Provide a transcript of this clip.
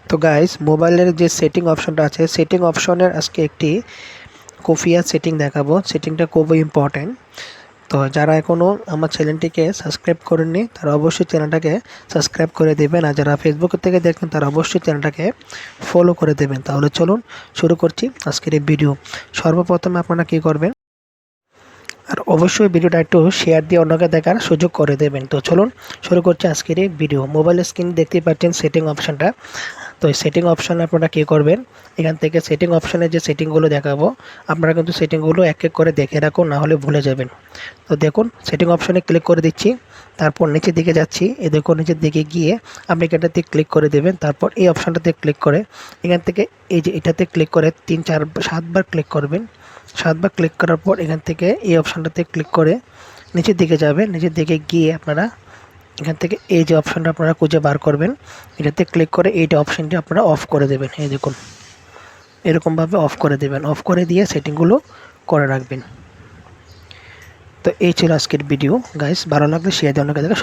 তো গাইস, মোবাইলের যে সেটিং অপশনটা আছে, সেটিং অপশনের আজকে একটি খুফিয়া সেটিং দেখাবো। সেটিংটা খুবই ইম্পর্টেন্ট। তো যারা এখনও আমার চ্যানেলটিকে সাবস্ক্রাইব করেননি তারা অবশ্যই চ্যানেলটাকে সাবস্ক্রাইব করে দেবেন, আর যারা ফেসবুক থেকে দেখেন তারা অবশ্যই চ্যানেলটাকে ফলো করে দেবেন। তাহলে চলুন শুরু করছি আজকের এই ভিডিও। সর্বপ্রথমে আপনারা কী করবেন, আর অবশ্যই ভিডিওটা একটু শেয়ার দিয়ে অন্যকে দেখার সুযোগ করে দেবেন। তো চলুন শুরু করছি আজকের এই ভিডিও। মোবাইল স্ক্রিন দেখতেই পাচ্ছেন সেটিং অপশনটা। তো এই সেটিং অপশানে আপনারা কী করবেন, এখান থেকে সেটিং অপশানে যে সেটিংগুলো দেখাবো আপনারা কিন্তু সেটিংগুলো এক এক করে দেখে রাখুন, না হলে ভুলে যাবেন। তো দেখুন, সেটিং অপশানে ক্লিক করে দিচ্ছি, তারপর নিচের দিকে যাচ্ছি। এই দেখুন, নিচের দিকে গিয়ে আপনি এটাতে ক্লিক করে দেবেন। তারপর এই অপশানটাতে ক্লিক করে এখান থেকে এই যে এটাতে ক্লিক করে 3-4-7 বার ক্লিক করবেন। 7 বার ক্লিক করার পর এখান থেকে এই অপশানটাতে ক্লিক করে নিচের দিকে যাবেন। নিচের দিকে গিয়ে আপনারা এখান থেকে এই যে অপশানটা আপনারা খুঁজে বার করবেন, এটাতে ক্লিক করে এইটা অপশানটি আপনারা অফ করে দেবেন। এই দেখুন, এরকমভাবে অফ করে দেবেন। অফ করে দিয়ে সেটিংগুলো করে রাখবেন। তো এই ছিল আজকের ভিডিও গাইস। ভালো লাগলে শেয়ার দিয়ে অন্যকে দেখা